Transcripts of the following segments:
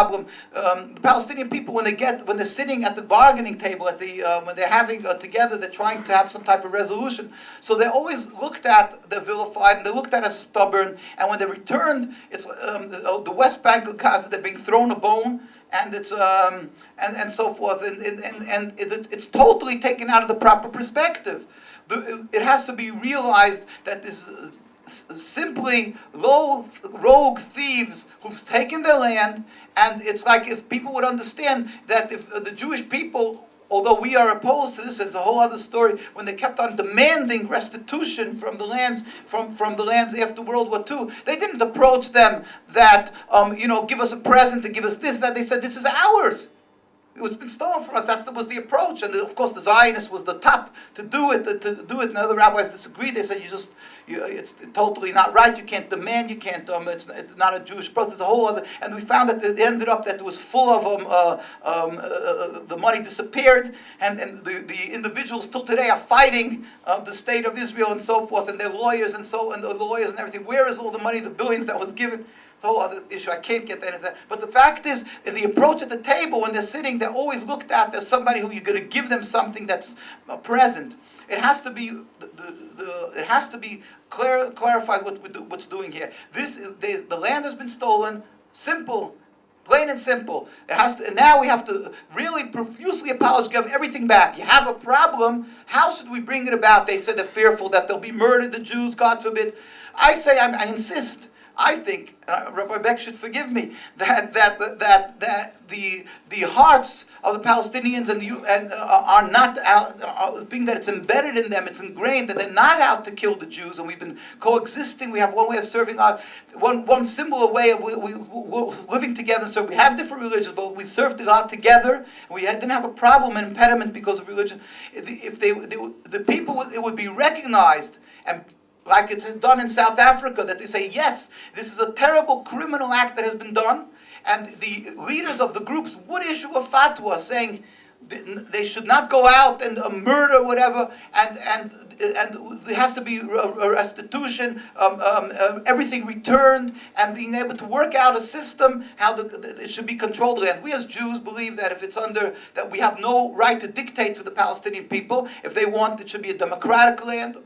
problem. The Palestinian people, when they're sitting at the bargaining table, when they're having together, they're trying to have some type of resolution. So they're always looked at, they're vilified, and they're looked at as stubborn. And when they're returned, it's the West Bank of Gaza, they're being thrown a bone. And it's and so forth, and it's totally taken out of the proper perspective. It has to be realized that this simply rogue thieves who've taken their land, and it's like if people would understand that if the Jewish people, although we are opposed to this, it's a whole other story, when they kept on demanding restitution from the lands from the lands after World War II, they didn't approach them that, give us a present, to give us this, that. They said, this is ours. It's been stolen from us. That was the approach. And of course the Zionists was the top to do it. And other rabbis disagreed. They said, it's totally not right. You can't demand. You can't. It's not a Jewish process. It's a whole other. And we found that it ended up that it was full of the money disappeared, and the individuals till today are fighting the state of Israel and so forth, and their lawyers and the lawyers and everything. Where is all the money, the billions that was given? It's a whole other issue. I can't get into that. But the fact is, in the approach at the table, when they're sitting, they're always looked at as somebody who you're going to give them something that's present. It has to be it has to be clarified what's doing here. The land has been stolen. Simple, plain and simple. It has to, and now we have to really profusely apologize, give everything back. You have a problem. How should we bring it about? They said they're fearful that they'll be murdered. The Jews, God forbid. I say, I insist. I think Rabbi Beck should forgive me that the hearts of the Palestinians are not out, being that it's embedded in them, it's ingrained that they're not out to kill the Jews, and we've been coexisting. We have one way of serving God, one similar way of living together. So we have different religions, but we serve God together. And we didn't have a problem, an impediment because of religion. If the people, it would be recognized, and like it's done in South Africa, that they say, yes, this is a terrible criminal act that has been done, and the leaders of the groups would issue a fatwa saying they should not go out and murder whatever, and there has to be a restitution, everything returned, and being able to work out a system how it should be controlled land. We as Jews believe that if it's that we have no right to dictate for the Palestinian people. If they want, it should be a democratic land.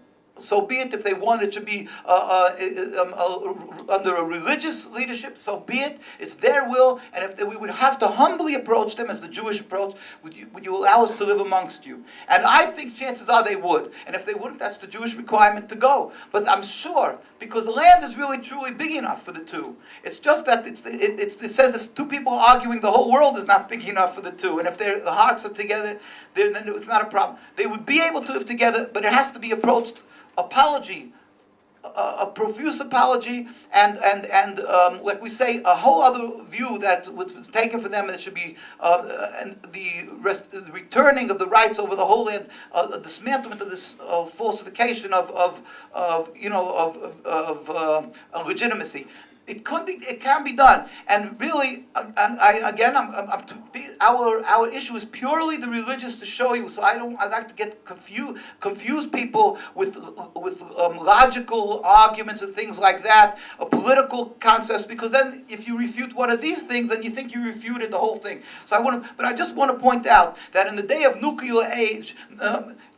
So be it. If they want it to be under a religious leadership, so be it. It's their will, and if we would have to humbly approach them as the Jewish approach, would you allow us to live amongst you? And I think chances are they would. And if they wouldn't, that's the Jewish requirement to go. But I'm sure, because the land is really truly big enough for the two. It's just that it says if two people are arguing, the whole world is not big enough for the two. And if the hearts are together, then it's not a problem. They would be able to live together, but it has to be approached apology, a profuse apology, and like we say, a whole other view that was taken for them, and it should be and the returning of the rights over the whole land, a dismantlement of this falsification of legitimacy. It can be done, and really, our issue is purely the religious to show you. So I like to get confuse people with logical arguments and things like that, political concepts. Because then, if you refute one of these things, then you think you refuted the whole thing. So I just want to point out that in the day of nuclear age.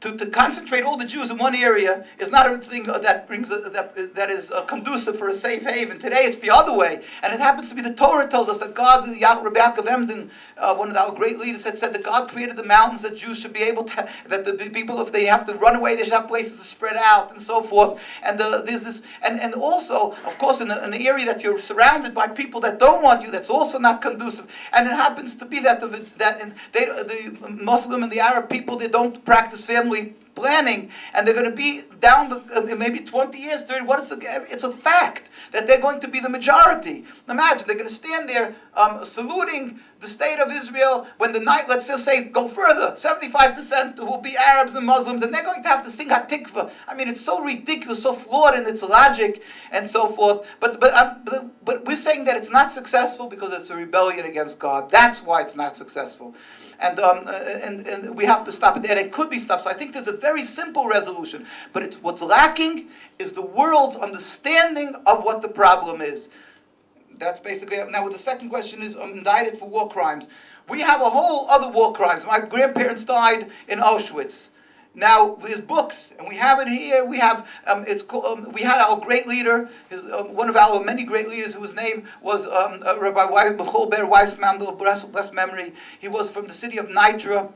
To concentrate all the Jews in one area is not a thing that is conducive for a safe haven. Today it's the other way, and it happens to be the Torah tells us that God, Rabbi Yaakov Emden, one of our great leaders, had said that God created the mountains that Jews should be able to, that the people, if they have to run away, they should have places to spread out and so forth. And there's this, and also, of course, in an area that you're surrounded by people that don't want you, that's also not conducive. And it happens to be that the Muslim and the Arab people, they don't practice family planning, and they're going to be down maybe 20 years, 30. It's a fact that they're going to be the majority. Imagine they're going to stand there saluting the state of Israel when the night, let's just say, go further, 75% will be Arabs and Muslims, and they're going to have to sing Hatikva. I mean, it's so ridiculous, so flawed in its logic, and so forth. But we're saying that it's not successful because it's a rebellion against God. That's why it's not successful. And we have to stop it there. It could be stopped. So I think there's a very simple resolution. But what's lacking is the world's understanding of what the problem is. That's basically it. Now, the second question is indicted for war crimes. We have a whole other war crimes. My grandparents died in Auschwitz. Now, there's books, and we have it here. We have it's called, we had our great leader, one of our many great leaders, whose name was Rabbi Weiss, of blessed memory. He was from the city of Nitra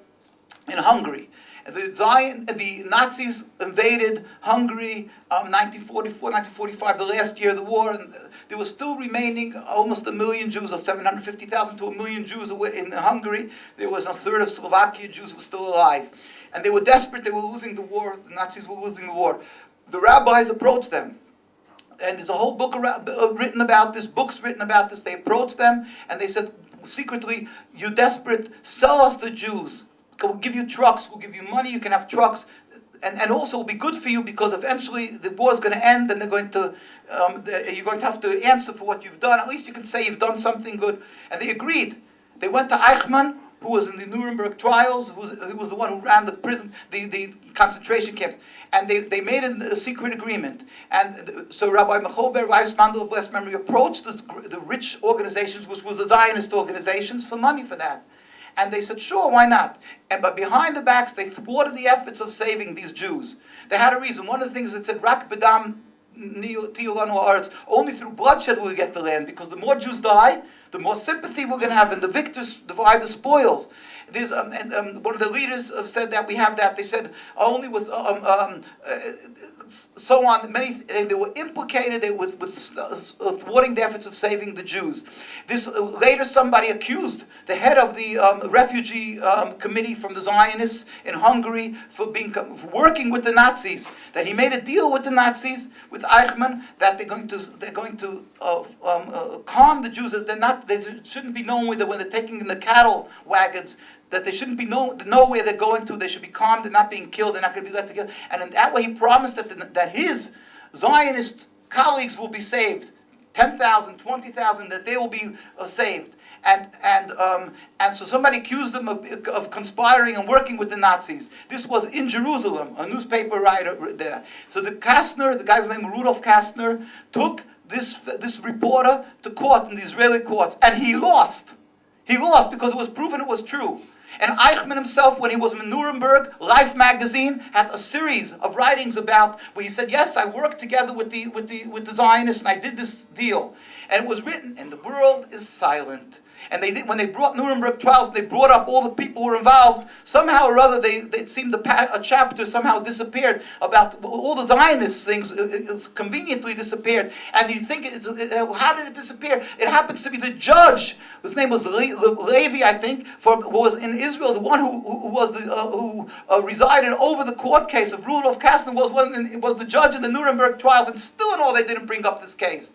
in Hungary. The Nazis invaded Hungary 1944, 1945, the last year of the war, and there was still remaining almost 1 million Jews, or 750,000 to 1 million Jews in Hungary. There was a third of Slovakia Jews who were still alive. And they were desperate, they were losing the war, the Nazis were losing the war. The rabbis approached them. And there's a whole book written about this, books written about this. They approached them and they said, secretly, you're desperate, sell us the Jews. We'll give you trucks, we'll give you money, you can have trucks. And also it'll be good for you because eventually the war is going to end and you're going to have to answer for what you've done. At least you can say you've done something good. And they agreed. They went to Eichmann, who was in the Nuremberg trials, who was the one who ran the prison, the concentration camps. And they made a secret agreement. And so Rabbi Mechober Weiss, of blessed memory, approached the rich organizations, which was the Zionist organizations, for money for that. And they said, sure, why not? But behind the backs, they thwarted the efforts of saving these Jews. They had a reason. One of the things that said, Rak bedam tiyolanu haaretz, only through bloodshed will we get the land, because the more Jews die, the more sympathy we're going to have, and the victors divide the spoils. There's one of the leaders said that we have that. They said only with so on. They were implicated with thwarting the efforts of saving the Jews. This later somebody accused the head of the refugee committee from the Zionists in Hungary for working with the Nazis. That he made a deal with the Nazis, with Eichmann, that they're going to calm the Jews. They shouldn't be known when they're taking in the cattle wagons. That they shouldn't be know where they're going to. They should be calm. They're not being killed. They're not going to be let to kill. And in that way, he promised that his Zionist colleagues will be saved, 10,000, 20,000, that they will be saved. And so somebody accused them of conspiring and working with the Nazis. This was in Jerusalem, a newspaper writer there. So the guy was named Rudolf Kastner, took this reporter to court in the Israeli courts, and he lost. He lost because it was proven it was true. And Eichmann himself, when he was in Nuremberg, Life magazine had a series of writings about where he said, "Yes, I worked together with the Zionists, and I did this deal." And it was written, and the world is silent. And when they brought Nuremberg trials, they brought up all the people who were involved. Somehow or other, it seemed a chapter somehow disappeared about all the Zionist things. It's conveniently disappeared. And you think, how did it disappear? It happens to be the judge, whose name was Levi, I think, who was in Israel, the one who resided over the court case of Rudolf Kastner, was the judge in the Nuremberg trials, and still in all they didn't bring up this case.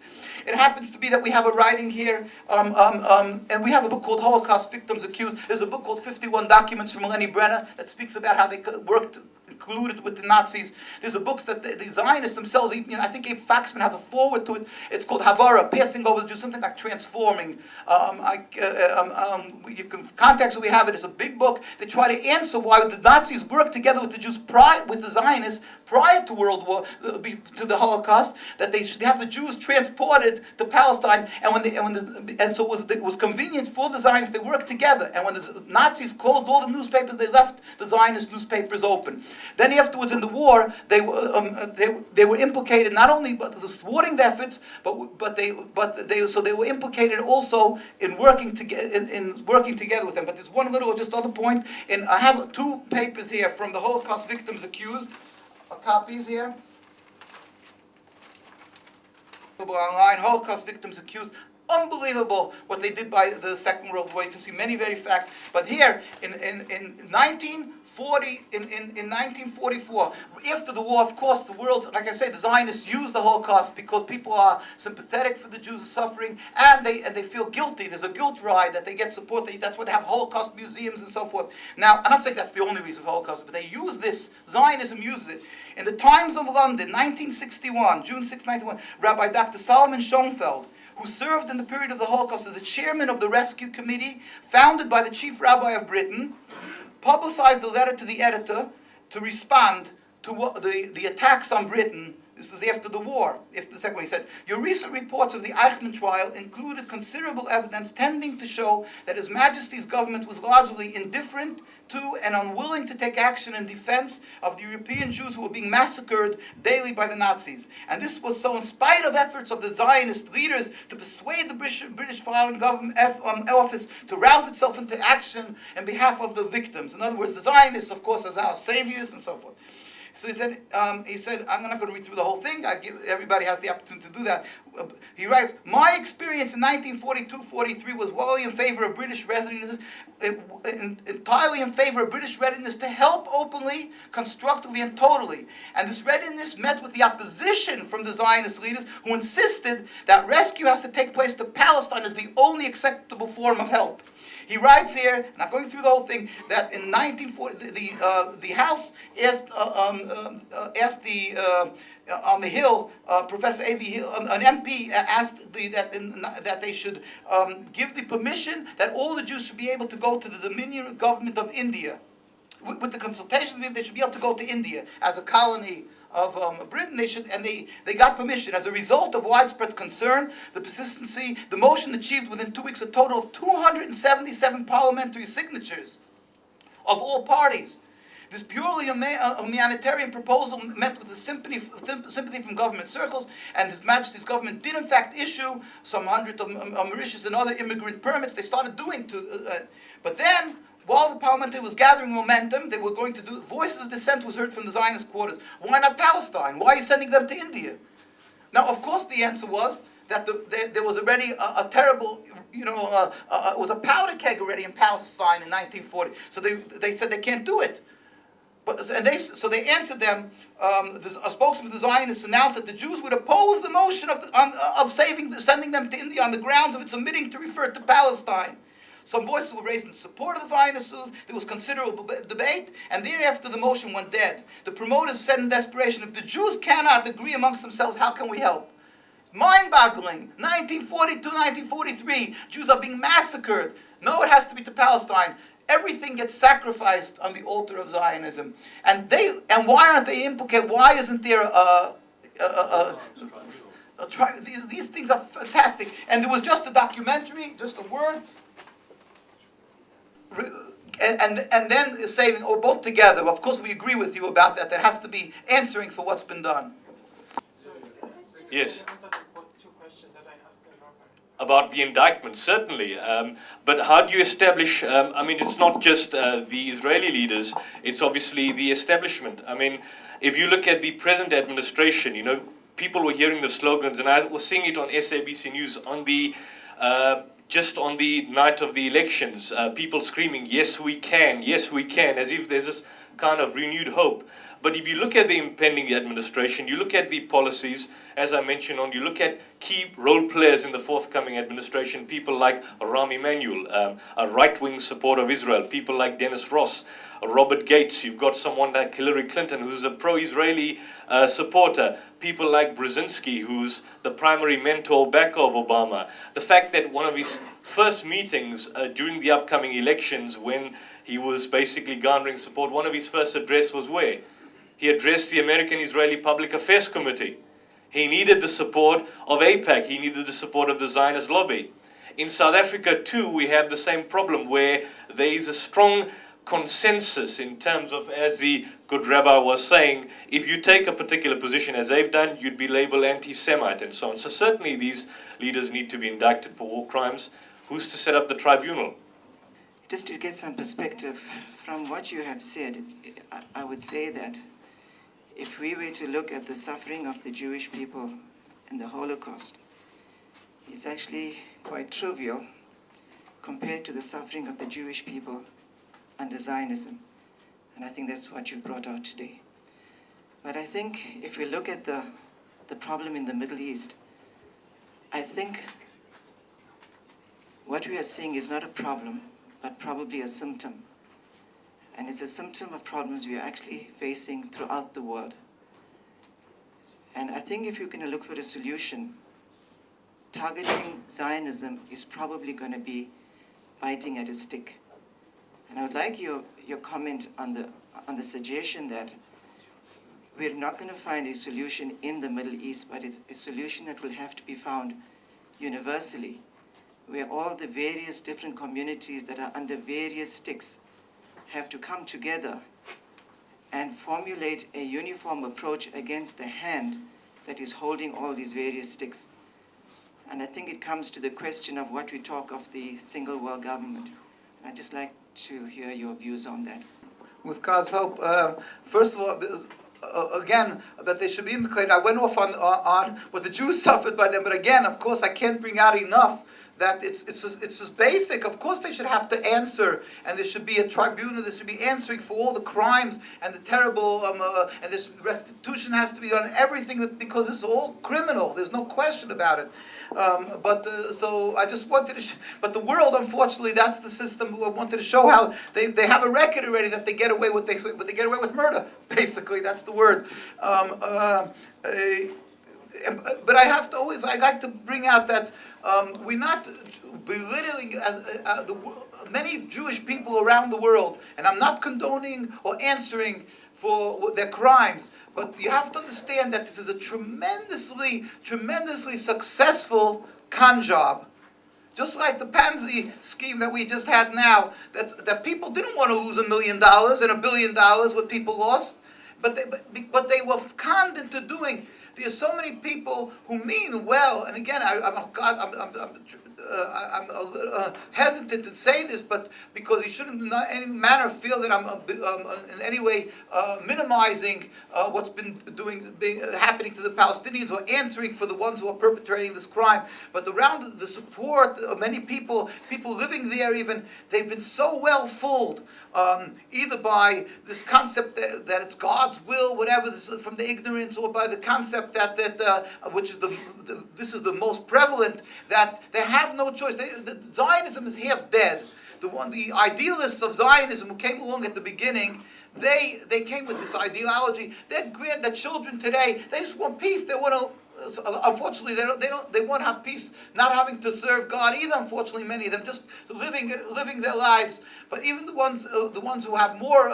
It happens to be that we have a writing here, and we have a book called Holocaust Victims Accused. There's a book called 51 Documents from Lenny Brenner that speaks about how they worked, included with the Nazis. There's a book that the Zionists themselves, I think Abe Faxman has a foreword to it. It's called Havara, Passing Over the Jews, something like Transforming. You can contact us, we have it. It's a big book. They try to answer why the Nazis worked together with the Jews, with the Zionists, prior to World War, to the Holocaust, that they should have the Jews transported to Palestine, and so it was convenient for the Zionists. They worked together, and when the Nazis closed all the newspapers, they left the Zionist newspapers open. Then afterwards, in the war, they were implicated not only but the thwarting the efforts, but they were implicated also in working together with them. But there's one little just other point, and I have 2 papers here from the Holocaust Victims Accused. Copies here. Online, Holocaust Victims Accused. Unbelievable what they did by the Second World War. You can see many, very facts. But here, in 1944, after the war, of course, the world, like I say, the Zionists used the Holocaust because people are sympathetic for the Jews suffering, and they feel guilty. There's a guilt ride that they get support. That's why they have Holocaust museums and so forth. Now, I'm not saying that's the only reason for Holocaust, but they use this. Zionism uses it. In the Times of London, 1961, June 6, 1961, Rabbi Dr. Solomon Schoenfeld, who served in the period of the Holocaust as the chairman of the Rescue Committee, founded by the chief rabbi of Britain, publicized a letter to the editor to respond to the attacks on Britain This is after the war, after the second war. He said, "Your recent reports of the Eichmann trial included considerable evidence tending to show that His Majesty's government was largely indifferent to and unwilling to take action in defense of the European Jews who were being massacred daily by the Nazis. And this was so in spite of efforts of the Zionist leaders to persuade the British Foreign Government Office to rouse itself into action in behalf of the victims." In other words, the Zionists, of course, as our saviors and so forth. So he said, I'm not going to read through the whole thing. Everybody has the opportunity to do that. He writes, "My experience in 1942-43 was wholly in favor of British readiness, entirely in favor of British readiness to help openly, constructively, and totally. And this readiness met with the opposition from the Zionist leaders who insisted that rescue has to take place to Palestine as the only acceptable form of help." He writes here, not going through the whole thing, that in 1940 the House asked on the Hill, Professor A.V. Hill, an MP asked that they should give the permission that all the Jews should be able to go to the Dominion government of India. With the consultation, they should be able to go to India as a colony of Britain. They got permission. As a result of widespread concern, the persistency, the motion achieved within 2 weeks a total of 277 parliamentary signatures of all parties. This purely humanitarian proposal met with the sympathy from government circles, and His Majesty's government did in fact issue some hundreds of Mauritius and other immigrant permits. They started doing but then, while the parliamentary was gathering momentum, they were going to do, voices of dissent was heard from the Zionist quarters. Why not Palestine? Why are you sending them to India? Now, of course, the answer was that there was already a terrible, it was a powder keg already in Palestine in 1940. So they said they can't do it. So they answered them. A spokesman for the Zionists announced that the Jews would oppose the motion of sending them to India on the grounds of its omitting to refer to Palestine. Some voices were raised in support of the Zionists. There was considerable debate, and thereafter the motion went dead. The promoters said in desperation, "If the Jews cannot agree amongst themselves, how can we help?" Mind-boggling. 1942, 1943, Jews are being massacred. No, it has to be to Palestine. Everything gets sacrificed on the altar of Zionism. And why aren't they implicated? Why isn't there these things are fantastic. And there was just a documentary, just a word, and then saving, or both together. Of course, we agree with you about that. There has to be answering for what's been done. Yes. About the indictment, certainly. But how do you establish, it's not just the Israeli leaders, it's obviously the establishment. If you look at the present administration, people were hearing the slogans, and I was seeing it on SABC News on the just on the night of the elections, people screaming, "Yes, we can, yes, we can," as if there's this kind of renewed hope. But if you look at the impending administration, you look at the policies, as I mentioned you look at key role players in the forthcoming administration, people like Rahm Emanuel, a right-wing supporter of Israel, people like Dennis Ross, Robert Gates, you've got someone like Hillary Clinton, who's a pro-Israeli supporter, people like Brzezinski, who's the primary mentor backer of Obama. The fact that one of his first meetings during the upcoming elections, when he was basically garnering support, one of his first address was where? He addressed the American-Israeli Public Affairs Committee. He needed the support of AIPAC. He needed the support of the Zionist lobby. In South Africa, too, we have the same problem where there is a strong consensus in terms of, as the good rabbi was saying, if you take a particular position as they've done, you'd be labeled anti-Semite and so on. So certainly these leaders need to be indicted for war crimes. Who's to set up the tribunal? Just to get some perspective from what you have said, I would say that if we were to look at the suffering of the Jewish people in the Holocaust, it's actually quite trivial compared to the suffering of the Jewish people under Zionism. And I think that's what you brought out today. But I think if we look at the problem in the Middle East, I think what we are seeing is not a problem, but probably a symptom. And it's a symptom of problems we are actually facing throughout the world. And I think if you're going to look for a solution, targeting Zionism is probably going to be biting at a stick. And I would like your comment on the suggestion that we're not going to find a solution in the Middle East, but it's a solution that will have to be found universally, where all the various different communities that are under various sticks have to come together and formulate a uniform approach against the hand that is holding all these various sticks. And I think it comes to the question of what we talk of the single world government. I'd just like to hear your views on that. With God's help, first of all, again, that they should be implicated. I went off on what the Jews suffered by them, but again, of course, I can't bring out enough that it's just basic. Of course, they should have to answer, and there should be a tribunal. There should be answering for all the crimes and the terrible, and this restitution has to be on everything because it's all criminal. There's no question about it. So I just wanted to, but the world, unfortunately, that's the system. I wanted to show how they have a record already that they get away with they get away with murder. Basically, that's the word. But I have to always, I like to bring out that we're not belittling many Jewish people around the world, and I'm not condoning or answering for their crimes, but you have to understand that this is a tremendously successful con job. Just like the Pansy scheme that we just had now, that people didn't want to lose $1 million and $1 billion, what people lost, but they were conned into doing. There's so many people who mean well, and again, I'm a little hesitant to say this, but because you shouldn't in any manner feel that I'm in any way minimizing what's been happening to the Palestinians or answering for the ones who are perpetrating this crime. But around the support of many people living there, even they've been so well fooled. Either by this concept that it's God's will, whatever, this is from the ignorance, or by the concept that which is this is the most prevalent, that they have no choice. Zionism is half dead. The idealists of Zionism who came along at the beginning, they came with this ideology. Their children today, they just want peace. They want to. Unfortunately, they won't have peace, not having to serve God either. Unfortunately, many of them just living their lives. But even the ones who have more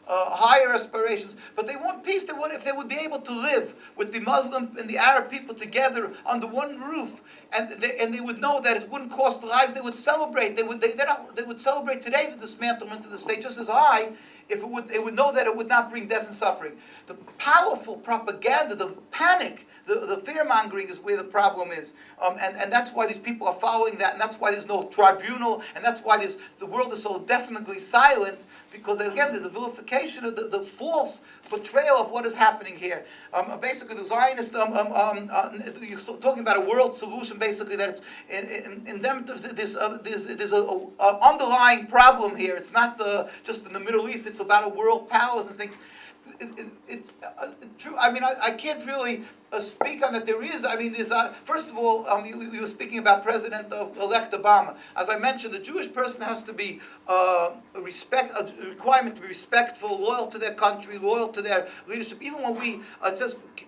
higher aspirations, but they want peace. They want, if they would be able to live with the Muslim and the Arab people together under one roof, and they would know that it wouldn't cost lives. They would celebrate. They would celebrate today the dismantlement of the state just as I. If it would know that it would not bring death and suffering. The powerful propaganda, the panic, the fear-mongering is where the problem is. And that's why these people are following that, and that's why there's no tribunal, and that's why the world is so definitely silent, because again, there's a vilification of the false portrayal of what is happening here. Basically, the Zionists, you're talking about a world solution, basically, that it's in them, there's an underlying problem here. It's not just in the Middle East, it's about a world powers and things. True. I mean, I can't really speak on that. There is. I mean, there's. First of all, you were speaking about President-elect Obama. As I mentioned, the Jewish person has to be a requirement to be respectful, loyal to their country, loyal to their leadership. Even when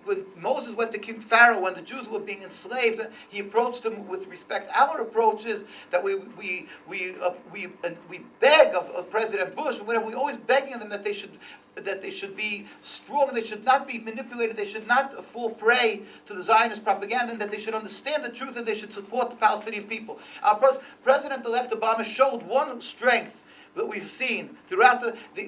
when Moses went to King Pharaoh, when the Jews were being enslaved, he approached them with respect. Our approach is that we beg of President Bush, or whatever. We always begging them that they should be strong. They should not be manipulated. They should not fall prey to the Zionist propaganda, and that they should understand the truth, and they should support the Palestinian people. Our President-elect Obama showed one strength that we've seen throughout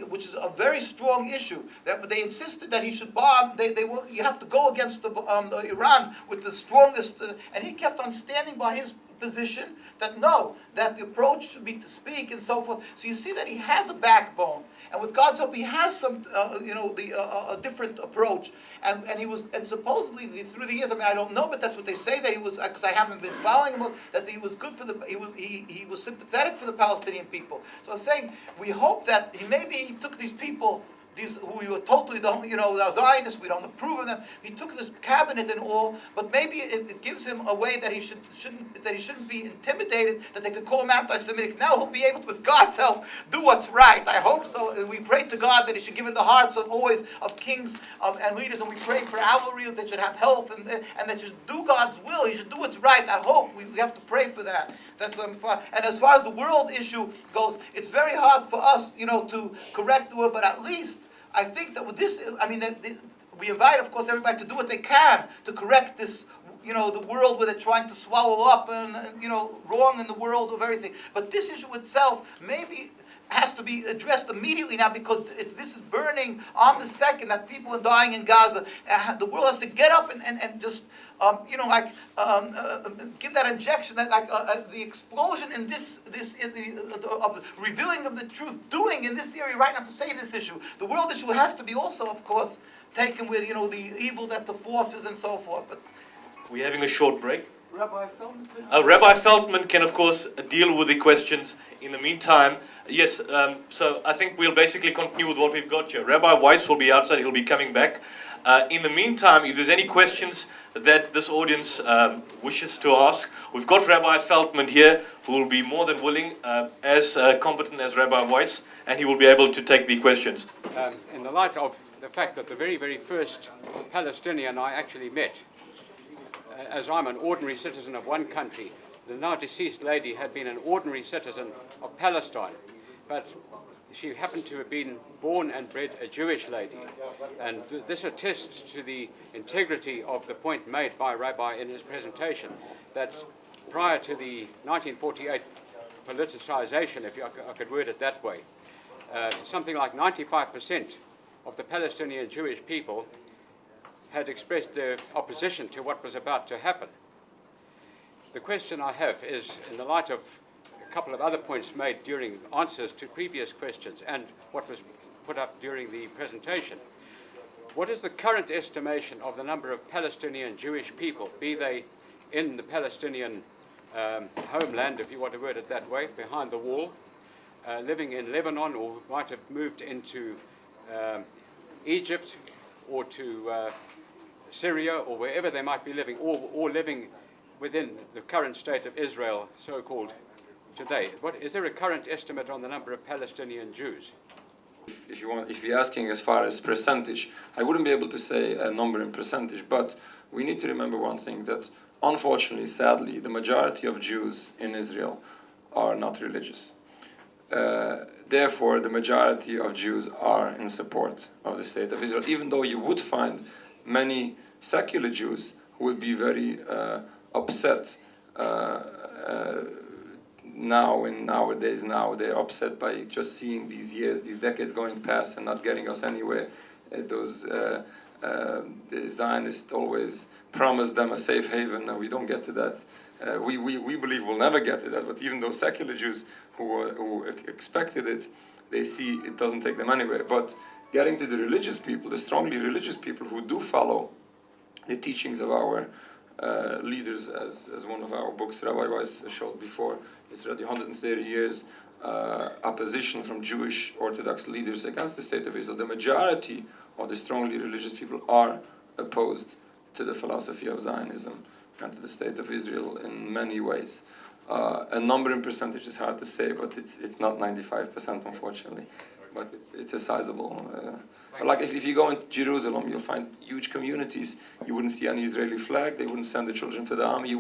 which is a very strong issue. That they insisted that he should bomb. You have to go against Iran with the strongest, and he kept on standing by his position that the approach should be to speak and so forth. So you see that he has a backbone, and with God's help, he has some, a different approach. And he was, and supposedly through the years, I mean, I don't know, but that's what they say, that he was, because I haven't been following him, that he was good for he was sympathetic for the Palestinian people. So I'm saying, we hope that he took these people, who we were totally the Zionists, we don't approve of them. He took this cabinet and all, but maybe it gives him a way that he shouldn't be intimidated, that they could call him anti-Semitic. Now he'll be able, with God's help, do what's right. I hope so. And we pray to God that He should give it the hearts of kings and leaders, and we pray for our leaders that should have health and that should do God's will. He should do what's right. I hope we have to pray for that. That's and as far as the world issue goes, it's very hard for us, to correct the world, but at least I think that with this, I mean, we invite, of course, everybody to do what they can to correct this, the world where they're trying to swallow up and wrong in the world of everything. But this issue itself maybe has to be addressed immediately now, because this is burning on the second that people are dying in Gaza. The world has to get up and just, give that injection, that the explosion in of the revealing of the truth, doing in this area right now to save this issue. The world issue has to be also, of course, taken with, the evil that the forces and so forth. But we're having a short break. Rabbi Feldman? Rabbi Feldman can, of course, deal with the questions. In the meantime, yes, so I think we'll basically continue with what we've got here. Rabbi Weiss will be outside, he'll be coming back. In the meantime, if there's any questions that this audience wishes to ask, we've got Rabbi Feldman here, who will be more than willing, as competent as Rabbi Weiss, and he will be able to take the questions. In the light of the fact that the very, very first Palestinian I actually met, as I'm an ordinary citizen of one country, the now deceased lady had been an ordinary citizen of Palestine, but she happened to have been born and bred a Jewish lady. And this attests to the integrity of the point made by Rabbi in his presentation, that prior to the 1948 politicization, if I could word it that way, something like 95% of the Palestinian Jewish people had expressed their opposition to what was about to happen. The question I have is, in the light of a couple of other points made during answers to previous questions and what was put up during the presentation, what is the current estimation of the number of Palestinian Jewish people, be they in the Palestinian homeland, if you want to word it that way, behind the wall, living in Lebanon, or who might have moved into Egypt or to Syria, or wherever they might be living, or living within the current state of Israel, so-called today? Is there a current estimate on the number of Palestinian Jews? If you're asking as far as percentage, I wouldn't be able to say a number in percentage, but we need to remember one thing, that unfortunately, sadly, the majority of Jews in Israel are not religious. Therefore, the majority of Jews are in support of the state of Israel, even though you would find many secular Jews who would be very upset nowadays. Now they're upset by just seeing these years, these decades going past and not getting us anywhere. The Zionists always promise them a safe haven, and we don't get to that. We believe we'll never get to that, but even those secular Jews who expected it, they see it doesn't take them anywhere. But getting to the religious people, the strongly religious people who do follow the teachings of our leaders, as one of our books, Rabbi Weiss, showed before, it's already 130 years opposition from Jewish Orthodox leaders against the state of Israel. The majority of the strongly religious people are opposed to the philosophy of Zionism and to the state of Israel in many ways. A number in percentage is hard to say, but it's not 95%, unfortunately. But it's a sizable. Like if you go into Jerusalem, you'll find huge communities. You wouldn't see any Israeli flag. They wouldn't send the children to the army.